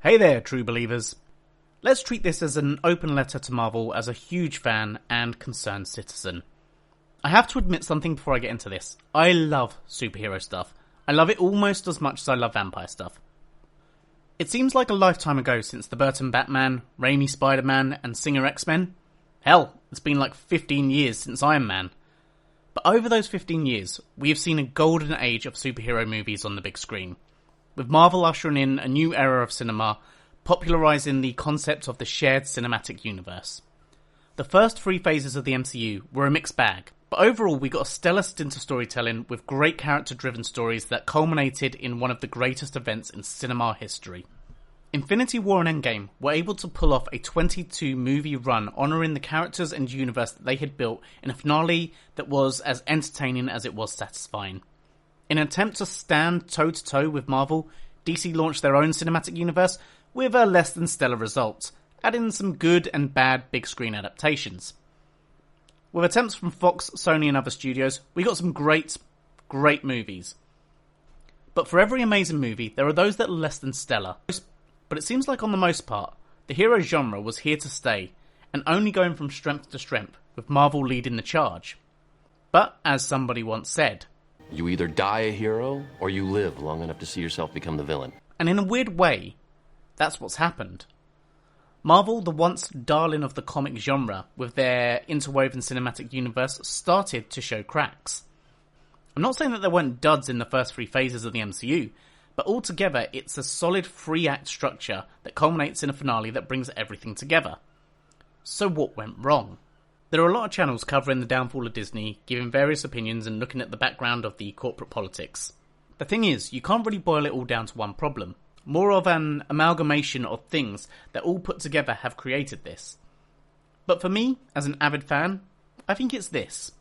Hey there, true believers. Let's treat this as an open letter to Marvel as a huge fan and concerned citizen. I have to admit something before I get into this. I love superhero stuff. I love it almost as much as I love vampire stuff. It seems like a lifetime ago since the Burton Batman, Raimi Spider-Man, and Singer X-Men. Hell, it's been like 15 years since Iron Man. But over those 15 years, we have seen a golden age of superhero movies on the big screen, with Marvel ushering in a new era of cinema, popularising the concept of the shared cinematic universe. The first 3 phases of the MCU were a mixed bag, but overall we got a stellar stint of storytelling with great character-driven stories that culminated in one of the greatest events in cinema history. Infinity War and Endgame were able to pull off a 22-movie run honouring the characters and universe that they had built in a finale that was as entertaining as it was satisfying. In an attempt to stand toe-to-toe with Marvel, DC launched their own cinematic universe with a less than stellar result, adding some good and bad big screen adaptations. With attempts from Fox, Sony and other studios, we got some great movies. But for every amazing movie, there are those that are less than stellar. But it seems like on the most part, the hero genre was here to stay, and only going from strength to strength, with Marvel leading the charge. But, as somebody once said, you either die a hero, or you live long enough to see yourself become the villain. And in a weird way, that's what's happened. Marvel, the once darling of the comic genre, with their interwoven cinematic universe, started to show cracks. I'm not saying that there weren't duds in the first 3 phases of the MCU, but altogether it's a solid 3-act structure that culminates in a finale that brings everything together. So what went wrong? There are a lot of channels covering the downfall of Disney, giving various opinions and looking at the background of the corporate politics. The thing is, you can't really boil it all down to one problem. More of an amalgamation of things that all put together have created this. But for me, as an avid fan, I think it's this.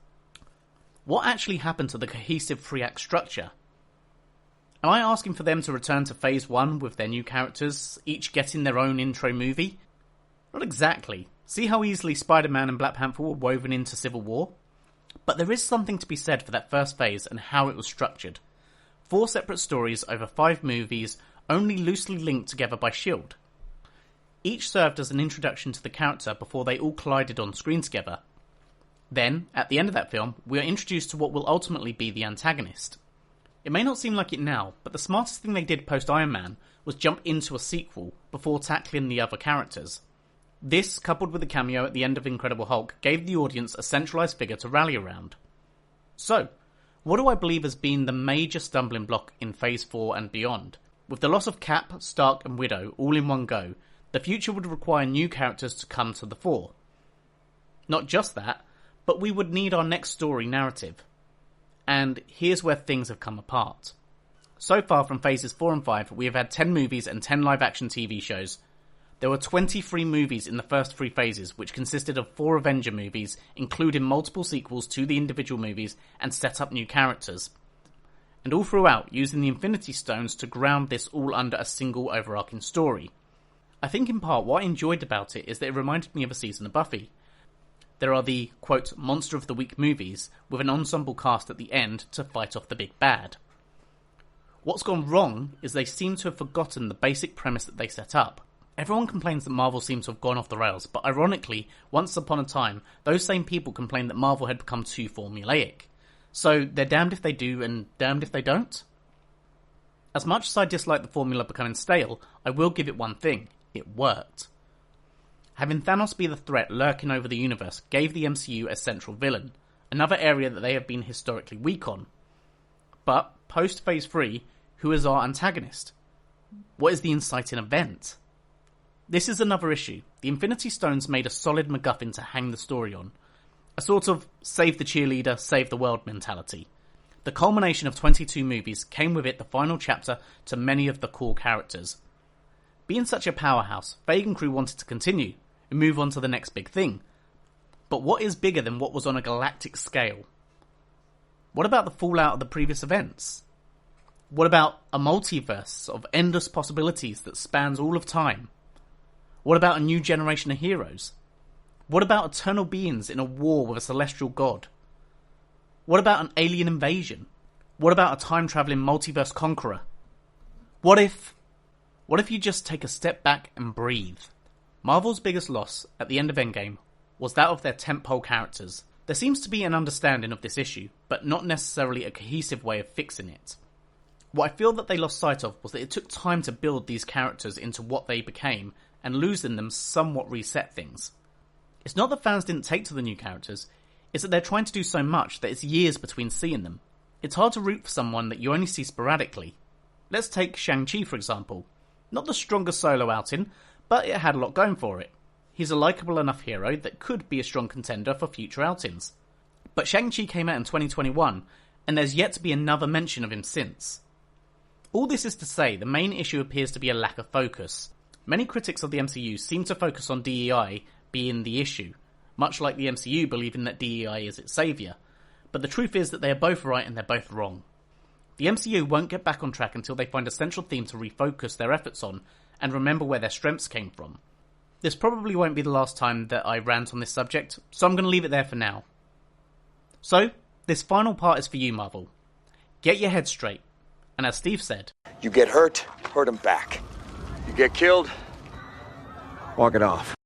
What actually happened to the cohesive 3-act structure? Am I asking for them to return to Phase 1 with their new characters, each getting their own intro movie? Not exactly. See how easily Spider-Man and Black Panther were woven into Civil War? But there is something to be said for that first phase and how it was structured. 4 separate stories over 5 movies, only loosely linked together by S.H.I.E.L.D. Each served as an introduction to the character before they all collided on screen together. Then, at the end of that film, we are introduced to what will ultimately be the antagonist. It may not seem like it now, but the smartest thing they did post-Iron Man was jump into a sequel before tackling the other characters. This, coupled with the cameo at the end of Incredible Hulk, gave the audience a centralised figure to rally around. So, what do I believe has been the major stumbling block in Phase 4 and beyond? With the loss of Cap, Stark and Widow all in one go, the future would require new characters to come to the fore. Not just that, but we would need our next story narrative. And here's where things have come apart. So far from Phases 4 and 5, we have had 10 movies and 10 live-action TV shows. There were 23 movies in the first 3 phases, which consisted of 4 Avenger movies, including multiple sequels to the individual movies, and set up new characters. And all throughout, using the Infinity Stones to ground this all under a single overarching story. I think in part what I enjoyed about it is that it reminded me of a season of Buffy. There are the, quote, Monster of the Week movies, with an ensemble cast at the end to fight off the big bad. What's gone wrong is they seem to have forgotten the basic premise that they set up. Everyone complains that Marvel seems to have gone off the rails, but ironically, once upon a time, those same people complained that Marvel had become too formulaic. So they're damned if they do and damned if they don't? As much as I dislike the formula becoming stale, I will give it one thing. It worked. Having Thanos be the threat lurking over the universe gave the MCU a central villain, another area that they have been historically weak on. But, post Phase 3, who is our antagonist? What is the inciting event? This is another issue. The Infinity Stones made a solid MacGuffin to hang the story on. A sort of save the cheerleader, save the world mentality. The culmination of 22 movies came with it the final chapter to many of the core characters. Being such a powerhouse, Feige and crew wanted to continue and move on to the next big thing. But what is bigger than what was on a galactic scale? What about the fallout of the previous events? What about a multiverse of endless possibilities that spans all of time? What about a new generation of heroes? What about eternal beings in a war with a celestial god? What about an alien invasion? What about a time-travelling multiverse conqueror? What if What if you just take a step back and breathe? Marvel's biggest loss at the end of Endgame was that of their tentpole characters. There seems to be an understanding of this issue, but not necessarily a cohesive way of fixing it. What I feel that they lost sight of was that it took time to build these characters into what they became, and losing them somewhat reset things. It's not that fans didn't take to the new characters, it's that they're trying to do so much that it's years between seeing them. It's hard to root for someone that you only see sporadically. Let's take Shang-Chi for example. Not the strongest solo outing, but it had a lot going for it. He's a likeable enough hero that could be a strong contender for future outings. But Shang-Chi came out in 2021, and there's yet to be another mention of him since. All this is to say, the main issue appears to be a lack of focus. Many critics of the MCU seem to focus on DEI being the issue, much like the MCU believing that DEI is its saviour. But the truth is that they are both right and they're both wrong. The MCU won't get back on track until they find a central theme to refocus their efforts on, and remember where their strengths came from. This probably won't be the last time that I rant on this subject, so I'm going to leave it there for now. So, this final part is for you, Marvel. Get your head straight. And as Steve said, you get hurt, hurt him back. You get killed, walk it off.